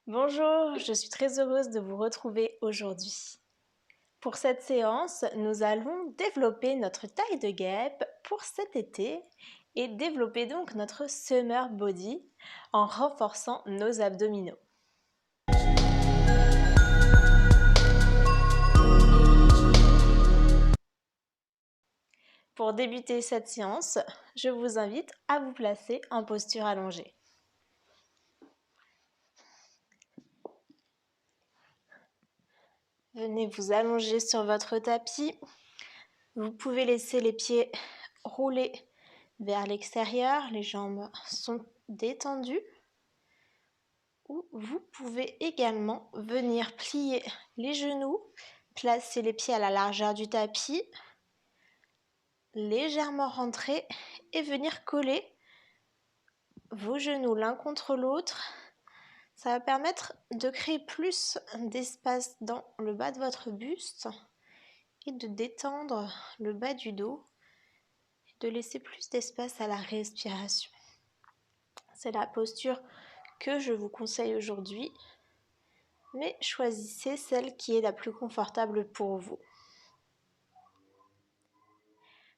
Bonjour, je suis très heureuse de vous retrouver aujourd'hui. Pour cette séance, nous allons développer notre taille de guêpe pour cet été et développer donc notre summer body en renforçant nos abdominaux. Pour débuter cette séance, je vous invite à vous placer en posture allongée. Venez vous allonger sur votre tapis. Vous pouvez laisser les pieds rouler vers l'extérieur, les jambes sont détendues. Ou vous pouvez également venir plier les genoux, placer les pieds à la largeur du tapis, légèrement rentrer et venir coller vos genoux l'un contre l'autre. Ça va permettre de créer plus d'espace dans le bas de votre buste et de détendre le bas du dos et de laisser plus d'espace à la respiration. C'est la posture que je vous conseille aujourd'hui, mais choisissez celle qui est la plus confortable pour vous.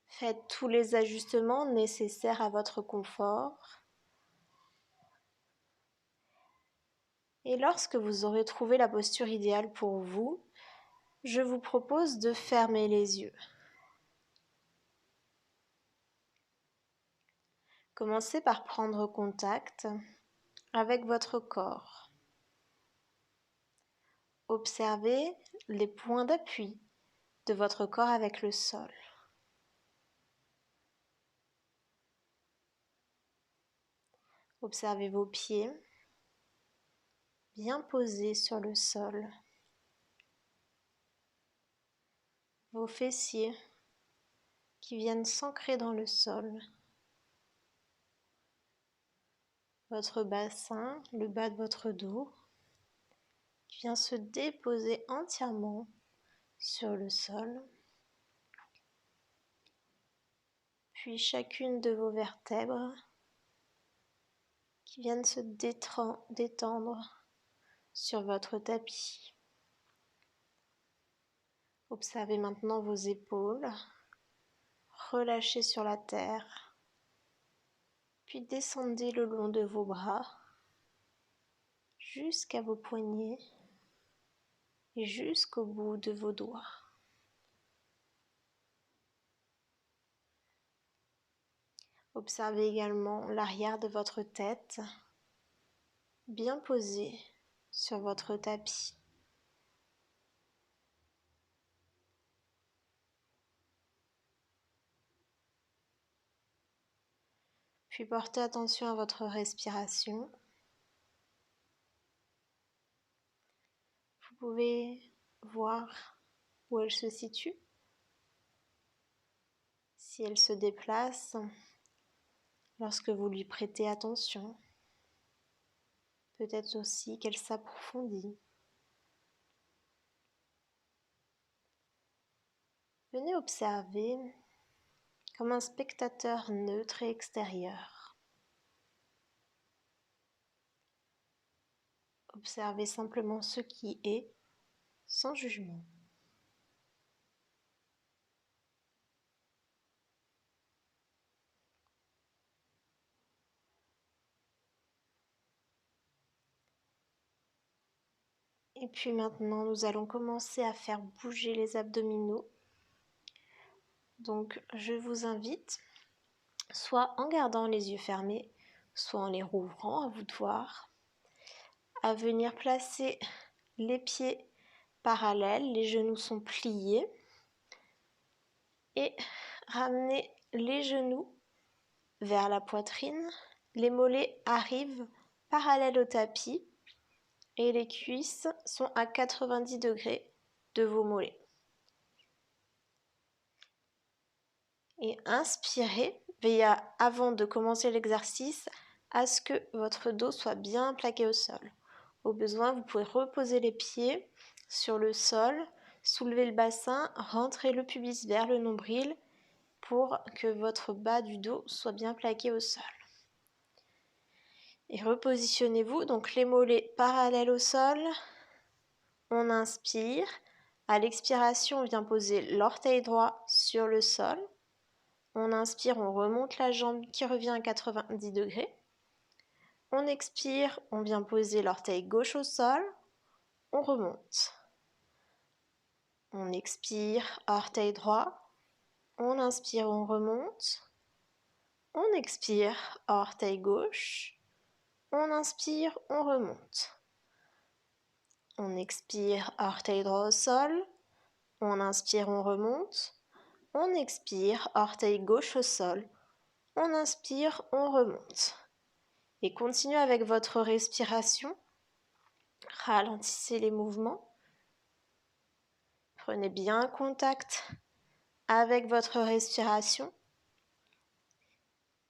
Faites tous les ajustements nécessaires à votre confort. Et lorsque vous aurez trouvé la posture idéale pour vous, je vous propose de fermer les yeux. Commencez par prendre contact avec votre corps. Observez les points d'appui de votre corps avec le sol. Observez vos pieds bien posés sur le sol. Vos fessiers qui viennent s'ancrer dans le sol. Votre bassin, le bas de votre dos, qui vient se déposer entièrement sur le sol. Puis chacune de vos vertèbres qui viennent se détendre sur votre tapis. Observez maintenant vos épaules, relâchez sur la terre, puis descendez le long de vos bras jusqu'à vos poignets et jusqu'au bout de vos doigts. Observez également l'arrière de votre tête, bien posée sur votre tapis. Puis portez attention à votre respiration. Vous pouvez voir où elle se situe, si elle se déplace lorsque vous lui prêtez attention. Peut-être aussi qu'elle s'approfondit. Venez observer comme un spectateur neutre et extérieur. Observez simplement ce qui est, sans jugement. Et puis maintenant, nous allons commencer à faire bouger les abdominaux. Donc, je vous invite, soit en gardant les yeux fermés, soit en les rouvrant, à vous de voir, à venir placer les pieds parallèles, les genoux sont pliés, et ramener les genoux vers la poitrine, les mollets arrivent parallèles au tapis et les cuisses sont à 90 degrés de vos mollets. Et inspirez, veillez avant de commencer l'exercice à ce que votre dos soit bien plaqué au sol. Au besoin, vous pouvez reposer les pieds sur le sol, soulever le bassin, rentrer le pubis vers le nombril pour que votre bas du dos soit bien plaqué au sol. Et repositionnez-vous, donc les mollets parallèles au sol. On inspire. À l'expiration, on vient poser l'orteil droit sur le sol. On inspire, on remonte la jambe qui revient à 90 degrés. On expire, on vient poser l'orteil gauche au sol. On remonte. On expire, orteil droit. On inspire, on remonte. On expire, orteil gauche. On inspire, on remonte. On expire, orteil droit au sol. On inspire, on remonte. On expire, orteil gauche au sol. On inspire, on remonte. Et continuez avec votre respiration. Ralentissez les mouvements. Prenez bien contact avec votre respiration.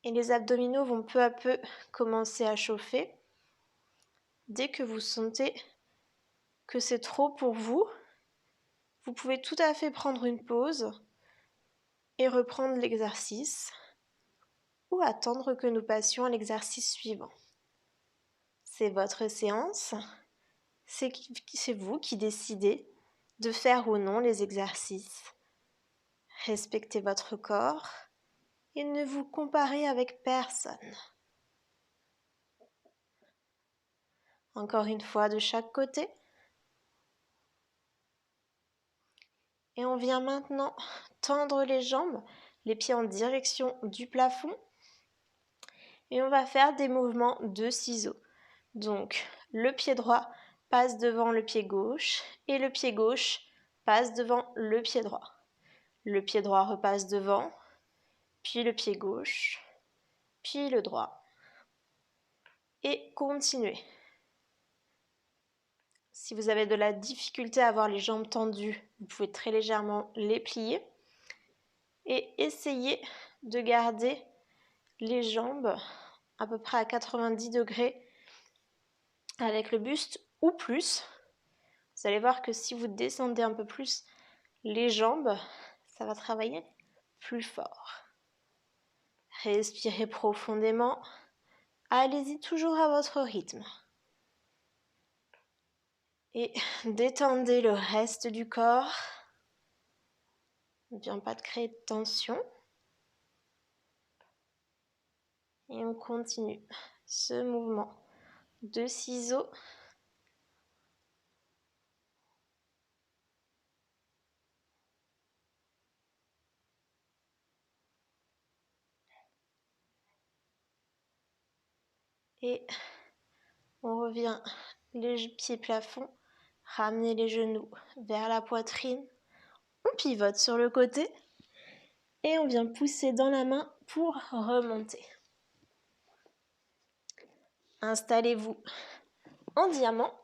Et les abdominaux vont peu à peu commencer à chauffer. Dès que vous sentez que c'est trop pour vous, vous pouvez tout à fait prendre une pause et reprendre l'exercice ou attendre que nous passions à l'exercice suivant. C'est votre séance, c'est vous qui décidez de faire ou non les exercices. Respectez votre corps et ne vous comparez avec personne. Encore une fois de chaque côté. Et on vient maintenant tendre les jambes, les pieds en direction du plafond. Et on va faire des mouvements de ciseaux. Donc, le pied droit passe devant le pied gauche et le pied gauche passe devant le pied droit. Le pied droit repasse devant, puis le pied gauche, puis le droit. Et continuez. Si vous avez de la difficulté à avoir les jambes tendues, vous pouvez très légèrement les plier. Et essayez de garder les jambes à peu près à 90 degrés avec le buste ou plus. Vous allez voir que si vous descendez un peu plus les jambes, ça va travailler plus fort. Respirez profondément. Allez-y toujours à votre rythme. Et détendez le reste du corps. Ne vient pas de créer de tension. Et on continue ce mouvement de ciseaux. Et on revient les pieds plafond, ramenez les genoux vers la poitrine. On pivote sur le côté et on vient pousser dans la main pour remonter. Installez-vous en diamant.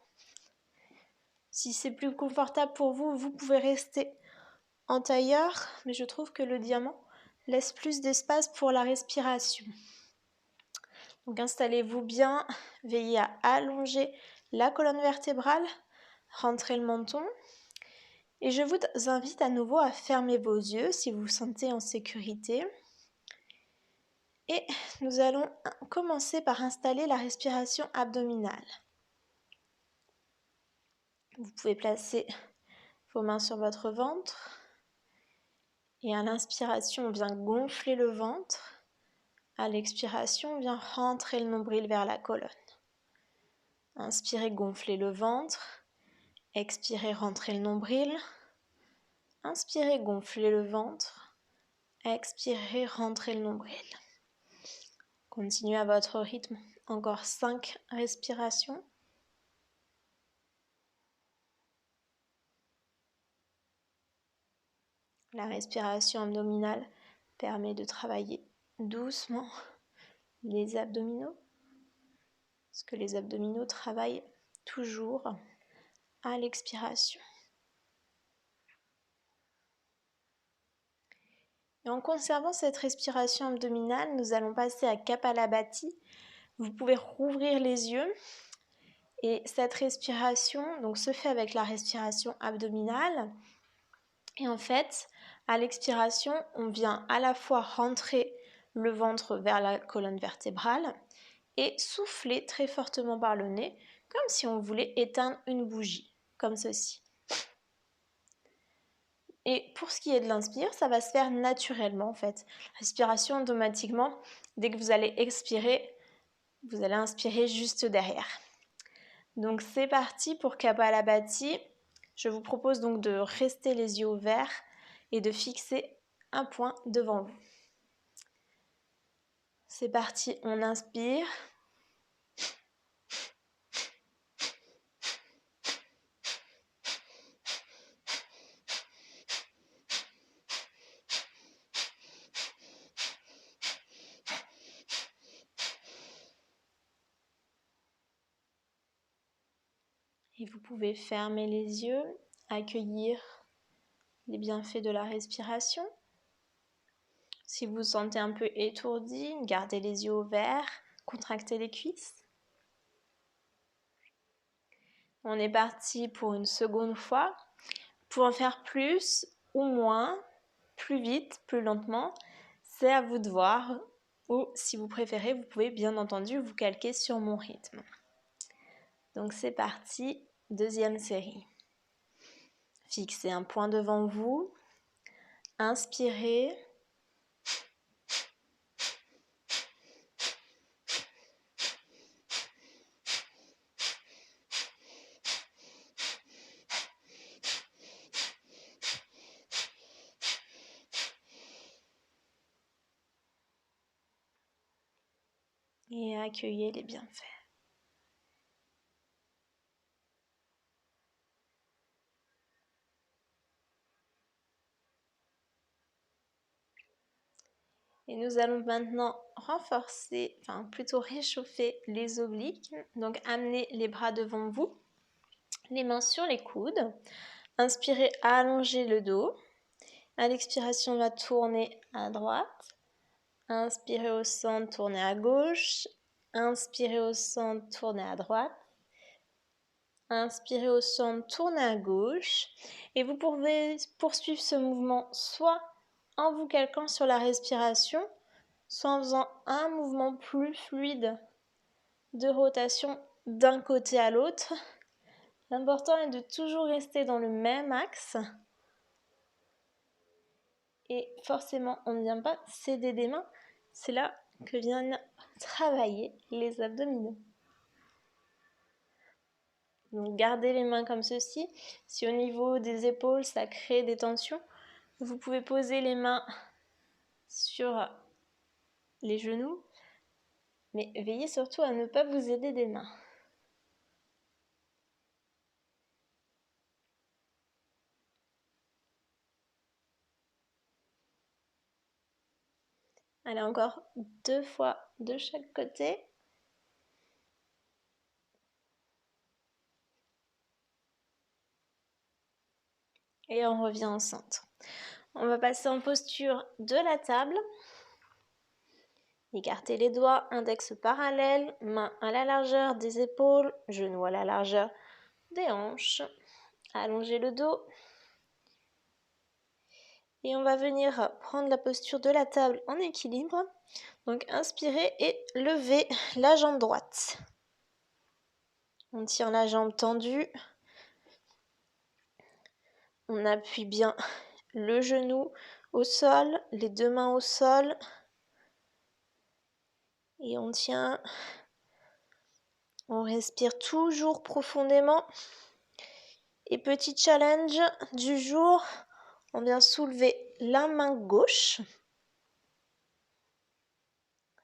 Si c'est plus confortable pour vous, vous pouvez rester en tailleur, mais je trouve que le diamant laisse plus d'espace pour la respiration. Donc installez-vous bien, veillez à allonger la colonne vertébrale, rentrez le menton. Et je vous invite à nouveau à fermer vos yeux si vous vous sentez en sécurité. Et nous allons commencer par installer la respiration abdominale. Vous pouvez placer vos mains sur votre ventre. Et à l'inspiration, on vient gonfler le ventre. À l'expiration, on vient rentrer le nombril vers la colonne. Inspirez, gonflez le ventre. Expirez, rentrez le nombril. Inspirez, gonflez le ventre. Expirez, rentrez le nombril. Continuez à votre rythme. Encore 5 respirations. La respiration abdominale permet de travailler doucement les abdominaux, parce que les abdominaux travaillent toujours à l'expiration. Et en conservant cette respiration abdominale, nous allons passer à Kapalabhati. Vous pouvez rouvrir les yeux et cette respiration donc, se fait avec la respiration abdominale. Et en fait, à l'expiration, on vient à la fois rentrer le ventre vers la colonne vertébrale et soufflez très fortement par le nez, comme si on voulait éteindre une bougie, comme ceci. Et pour ce qui est de l'inspire, ça va se faire naturellement en fait. Respiration automatiquement, dès que vous allez expirer, vous allez inspirer juste derrière. Donc c'est parti pour Kapalabhati. Je vous propose donc de rester les yeux ouverts et de fixer un point devant vous. C'est parti, on inspire. Et vous pouvez fermer les yeux, accueillir les bienfaits de la respiration. Si vous vous sentez un peu étourdi, gardez les yeux ouverts, contractez les cuisses. On est parti pour une seconde fois. Pour en faire plus ou moins, plus vite, plus lentement, c'est à vous de voir. Ou si vous préférez, vous pouvez bien entendu vous calquer sur mon rythme. Donc c'est parti, deuxième série. Fixez un point devant vous. Inspirez. Et accueillez les bienfaits. Et nous allons maintenant renforcer, enfin plutôt réchauffer les obliques. Donc amenez les bras devant vous, les mains sur les coudes. Inspirez, allongez le dos. À l'expiration, on va tourner à droite. Inspirez au centre, tournez à gauche. Inspirez au centre, tournez à droite. Inspirez au centre, tournez à gauche. Et vous pouvez poursuivre ce mouvement soit en vous calquant sur la respiration, soit en faisant un mouvement plus fluide de rotation d'un côté à l'autre. L'important est de toujours rester dans le même axe. Et forcément, on ne vient pas céder des mains. C'est là que viennent travailler les abdominaux. Donc gardez les mains comme ceci. Si au niveau des épaules, ça crée des tensions, vous pouvez poser les mains sur les genoux. Mais veillez surtout à ne pas vous aider des mains. Allez, encore 2 fois de chaque côté. Et on revient au centre. On va passer en posture de la table. Écartez les doigts, index parallèle, main à la largeur des épaules, genoux à la largeur des hanches. Allongez le dos. Et on va venir prendre la posture de la table en équilibre. Donc inspirez et levez la jambe droite. On tient la jambe tendue. On appuie bien le genou au sol, les deux mains au sol. Et on tient. On respire toujours profondément. Et petit challenge du jour, on vient soulever la main gauche.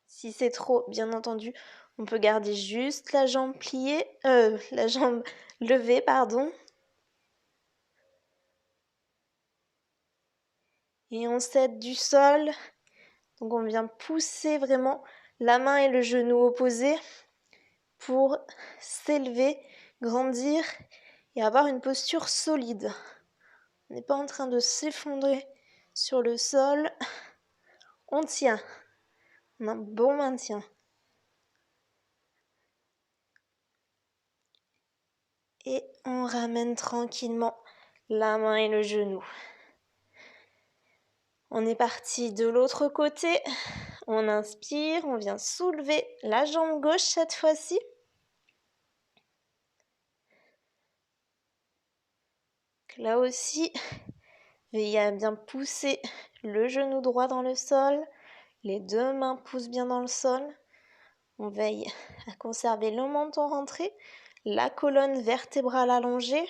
Si c'est trop, bien entendu, on peut garder juste la jambe pliée, la jambe levée, pardon. Et on s'aide du sol. Donc on vient pousser vraiment la main et le genou opposés pour s'élever, grandir et avoir une posture solide. On n'est pas en train de s'effondrer sur le sol. On tient. On a un bon maintien. Et on ramène tranquillement la main et le genou. On est parti de l'autre côté. On inspire, on vient soulever la jambe gauche cette fois-ci. Là aussi, veillez à bien pousser le genou droit dans le sol. Les deux mains poussent bien dans le sol. On veille à conserver le menton rentré, la colonne vertébrale allongée.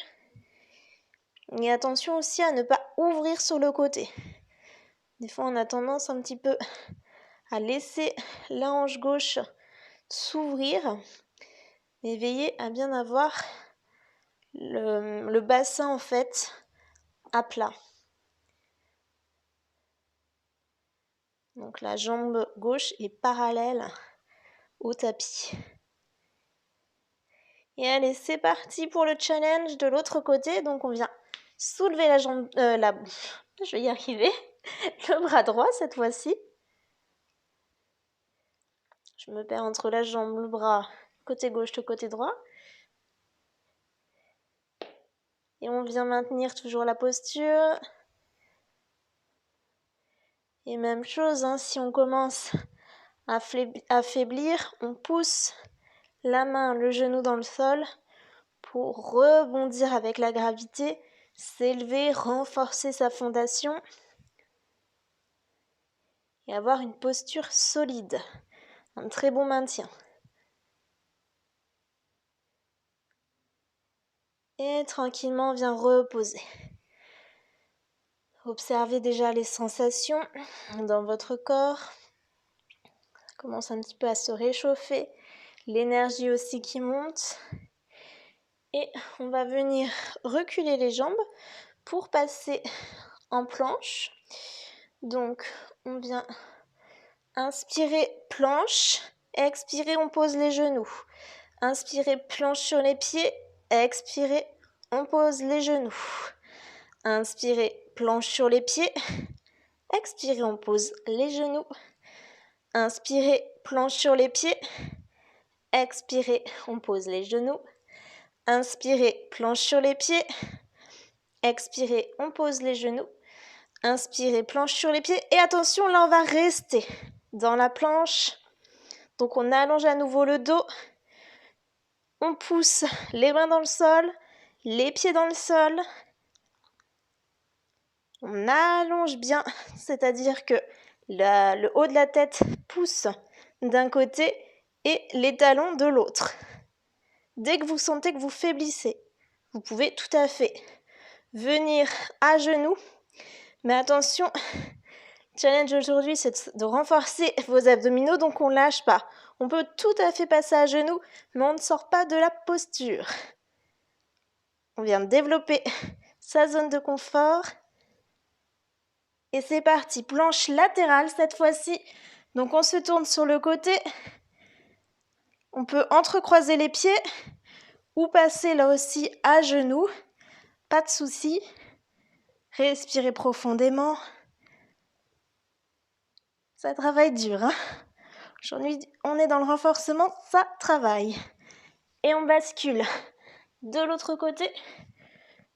Et attention aussi à ne pas ouvrir sur le côté. Des fois, on a tendance un petit peu à laisser la hanche gauche s'ouvrir. Mais veillez à bien avoir le bassin en fait à plat. Donc la jambe gauche est parallèle au tapis. Et allez, c'est parti pour le challenge de l'autre côté. Donc on vient soulever la jambe, je vais y arriver, le bras droit cette fois-ci. Je me perds entre la jambe, le bras, côté gauche, le côté droit. Et on vient maintenir toujours la posture. Et même chose, hein, si on commence à affaiblir, on pousse la main, le genou dans le sol pour rebondir avec la gravité, s'élever, renforcer sa fondation et avoir une posture solide, un très bon maintien. Et tranquillement, on vient reposer. Observez déjà les sensations dans votre corps. Ça commence un petit peu à se réchauffer. L'énergie aussi qui monte. Et on va venir reculer les jambes pour passer en planche. Donc, on vient inspirer, planche. Expirer, on pose les genoux. Inspirez, planche sur les pieds. Expirez, on pose les genoux. Inspirez, planche sur les pieds. Expirez, on pose les genoux. Inspirez, planche sur les pieds. Expirez, on pose les genoux. Inspirez, planche sur les pieds. Expirez, on pose les genoux. Inspirez, planche sur les pieds. Et attention, là, on va rester dans la planche. Donc, on allonge à nouveau le dos. On pousse les mains dans le sol, les pieds dans le sol. On allonge bien, c'est-à-dire que le haut de la tête pousse d'un côté et les talons de l'autre. Dès que vous sentez que vous faiblissez, vous pouvez tout à fait venir à genoux. Mais attention, le challenge aujourd'hui, c'est de renforcer vos abdominaux, donc on ne lâche pas. On peut tout à fait passer à genoux, mais on ne sort pas de la posture. On vient de développer sa zone de confort. Et c'est parti, planche latérale cette fois-ci. Donc on se tourne sur le côté. On peut entrecroiser les pieds ou passer là aussi à genoux. Pas de souci. Respirez profondément. Ça travaille dur, hein. Aujourd'hui, on est dans le renforcement, ça travaille. Et on bascule de l'autre côté.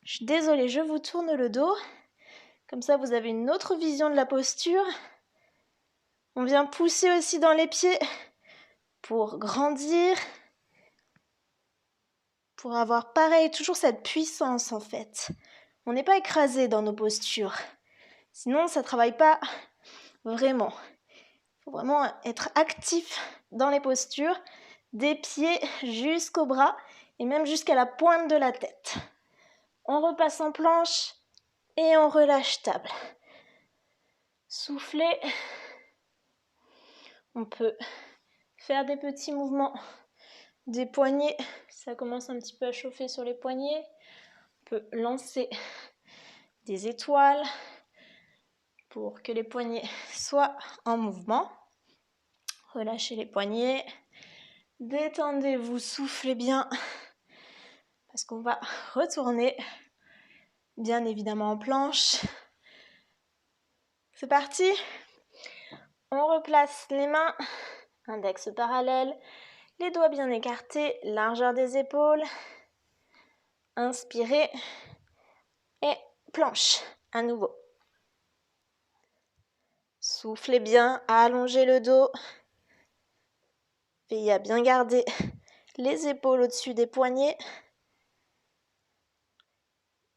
Je suis désolée, je vous tourne le dos. Comme ça, vous avez une autre vision de la posture. On vient pousser aussi dans les pieds pour grandir. Pour avoir pareil, toujours cette puissance en fait. On n'est pas écrasé dans nos postures. Sinon, ça ne travaille pas vraiment. Il faut vraiment être actif dans les postures, des pieds jusqu'aux bras et même jusqu'à la pointe de la tête. On repasse en planche et on relâche table. Soufflez. On peut faire des petits mouvements des poignets. Ça commence un petit peu à chauffer sur les poignets. On peut lancer des étoiles pour que les poignets soient en mouvement. Relâchez les poignets. Détendez-vous, soufflez bien. Parce qu'on va retourner, bien évidemment en planche. C'est parti. On replace les mains, index parallèle, les doigts bien écartés, largeur des épaules. Inspirez et planche à nouveau. Soufflez bien, allongez le dos. Veillez à bien garder les épaules au-dessus des poignets.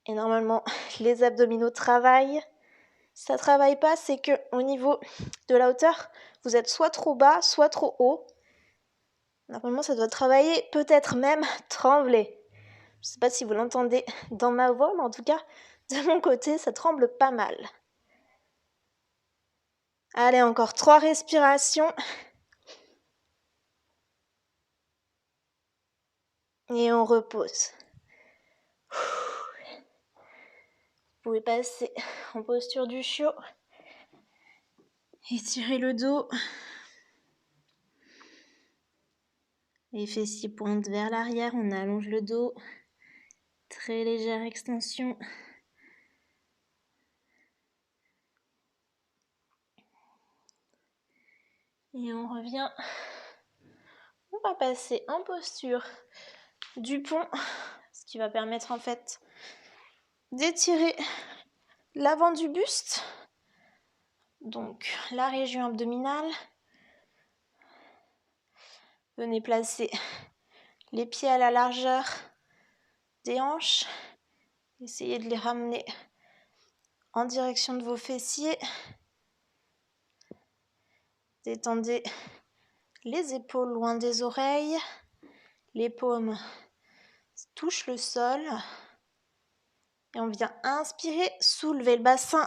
Et normalement, les abdominaux travaillent. Si ça ne travaille pas, c'est qu'au niveau de la hauteur, vous êtes soit trop bas, soit trop haut. Normalement, ça doit travailler, peut-être même trembler. Je ne sais pas si vous l'entendez dans ma voix, mais en tout cas, de mon côté, ça tremble pas mal. Allez, encore 3 respirations. Et on repose. Vous pouvez passer en posture du chiot. Étirez le dos. Les fessiers pointent vers l'arrière, on allonge le dos. Très légère extension. Et on revient. On va passer en posture du pont, ce qui va permettre en fait d'étirer l'avant du buste, donc la région abdominale. Venez placer les pieds à la largeur des hanches. Essayez de les ramener en direction de vos fessiers. Détendez les épaules loin des oreilles. Les paumes touchent le sol. Et on vient inspirer, soulever le bassin.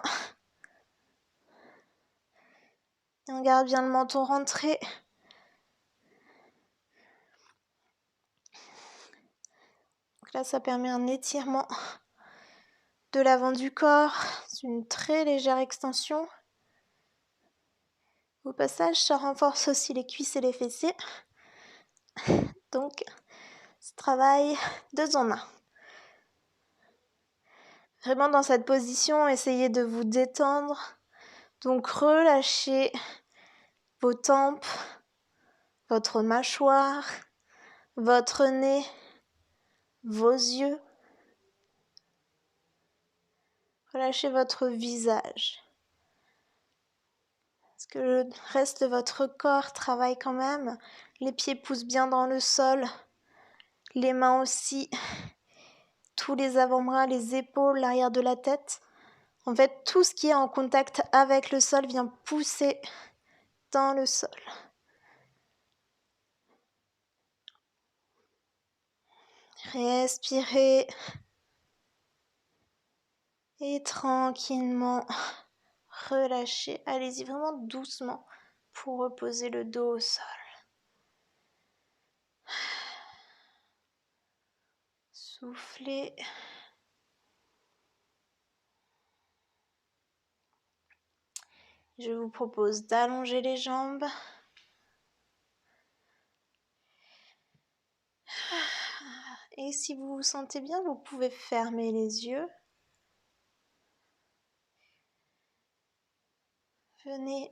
Et on garde bien le menton rentré. Donc là, ça permet un étirement de l'avant du corps. C'est une très légère extension. Au passage, ça renforce aussi les cuisses et les fessiers. Donc, ce travail 2 en 1. Vraiment dans cette position, essayez de vous détendre. Donc relâchez vos tempes, votre mâchoire, votre nez, vos yeux. Relâchez votre visage. Est-ce que le reste de votre corps travaille quand même? Les pieds poussent bien dans le sol, les mains aussi, tous les avant-bras, les épaules, l'arrière de la tête. En fait, tout ce qui est en contact avec le sol vient pousser dans le sol. Respirez et tranquillement relâchez. Allez-y vraiment doucement pour reposer le dos au sol. Soufflez. Je vous propose d'allonger les jambes. Et si vous vous sentez bien, vous pouvez fermer les yeux. Venez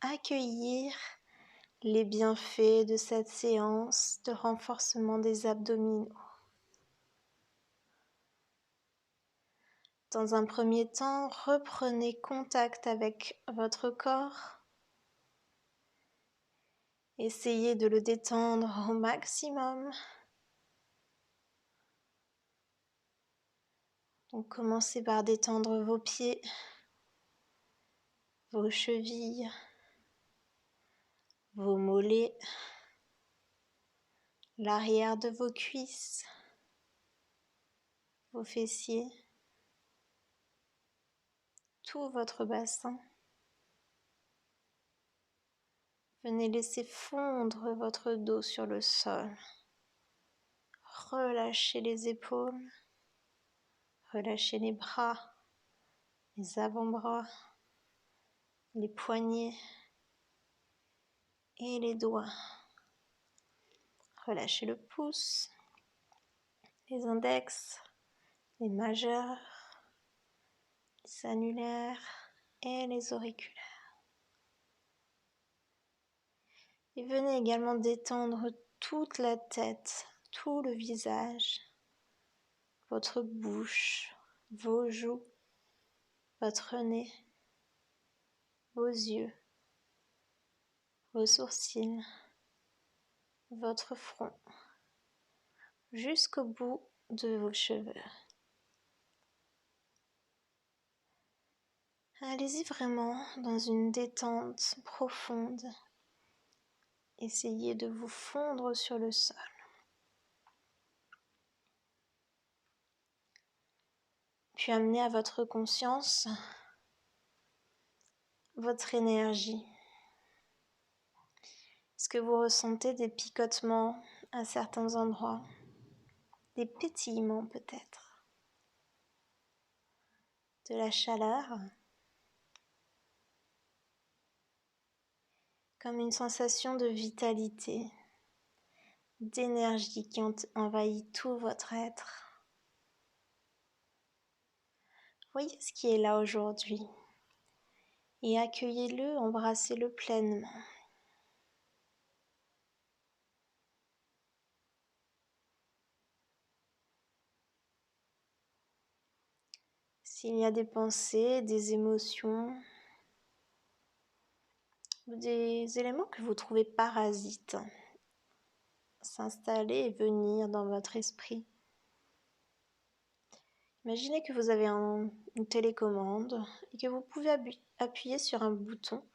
accueillir les bienfaits de cette séance de renforcement des abdominaux. Dans un premier temps, reprenez contact avec votre corps. Essayez de le détendre au maximum. Donc commencez par détendre vos pieds, vos chevilles, vos mollets, l'arrière de vos cuisses, vos fessiers, tout votre bassin. Venez laisser fondre votre dos sur le sol. Relâchez les épaules, relâchez les bras, les avant-bras, les poignets et les doigts. Relâchez le pouce, les index, les majeurs, les annulaires et les auriculaires. Et venez également détendre toute la tête, tout le visage, votre bouche, vos joues, votre nez, vos yeux, vos sourcils, votre front, jusqu'au bout de vos cheveux. Allez-y vraiment dans une détente profonde. Essayez de vous fondre sur le sol. Puis amenez à votre conscience votre énergie. Est-ce que vous ressentez des picotements à certains endroits? Des pétillements peut-être? De la chaleur? Comme une sensation de vitalité, d'énergie qui envahit tout votre être. Voyez ce qui est là aujourd'hui et accueillez-le, embrassez-le pleinement. S'il y a des pensées, des émotions, ou des éléments que vous trouvez parasites s'installer et venir dans votre esprit. Imaginez que vous avez une télécommande et que vous pouvez appuyer sur un bouton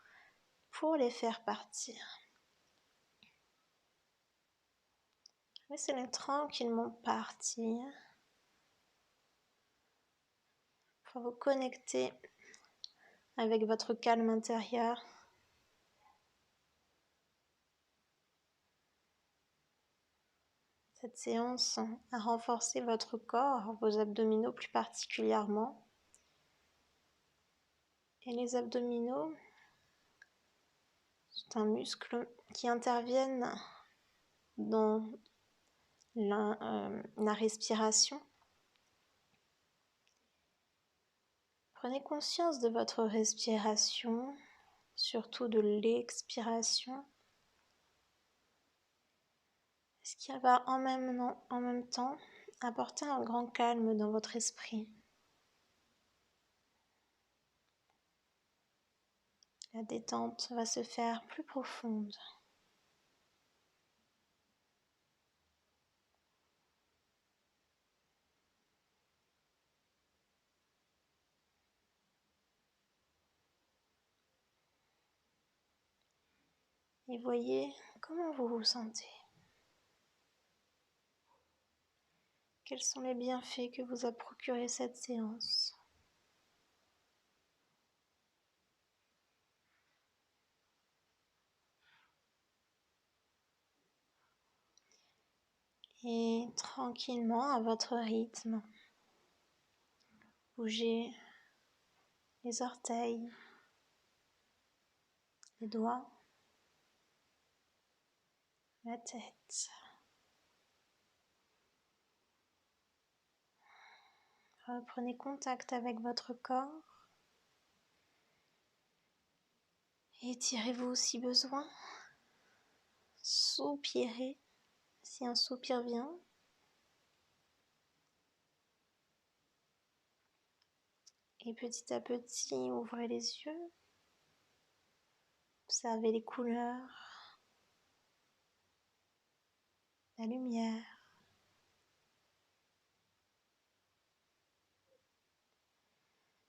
pour les faire partir. Laissez-les tranquillement partir pour vous connecter avec votre calme intérieur. Cette séance a renforcé votre corps, vos abdominaux plus particulièrement. Et les abdominaux sont un muscle qui interviennent dans la respiration. Prenez conscience de votre respiration, surtout de l'expiration. Ce qui va en même temps apporter un grand calme dans votre esprit. La détente va se faire plus profonde. Et voyez comment vous vous sentez. Quels sont les bienfaits que vous a procuré cette séance? Et tranquillement, à votre rythme, bougez les orteils, les doigts, la tête. Reprenez contact avec votre corps. Étirez-vous si besoin. Soupirez si un soupir vient. Et petit à petit, ouvrez les yeux. Observez les couleurs, la lumière.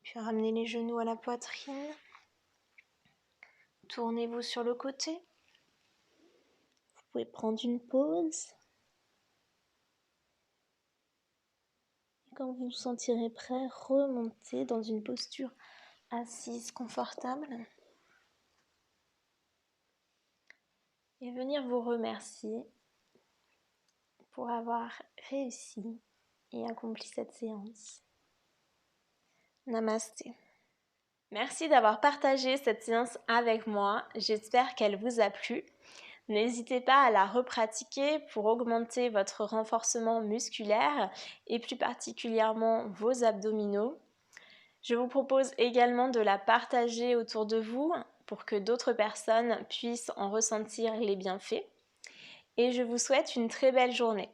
Puis ramenez les genoux à la poitrine. Tournez-vous sur le côté. Vous pouvez prendre une pause. Et quand vous vous sentirez prêt, remontez dans une posture assise confortable. Et venir vous remercier pour avoir réussi et accompli cette séance. Namasté. Merci d'avoir partagé cette séance avec moi. J'espère qu'elle vous a plu. N'hésitez pas à la repratiquer pour augmenter votre renforcement musculaire et plus particulièrement vos abdominaux. Je vous propose également de la partager autour de vous pour que d'autres personnes puissent en ressentir les bienfaits. Et je vous souhaite une très belle journée.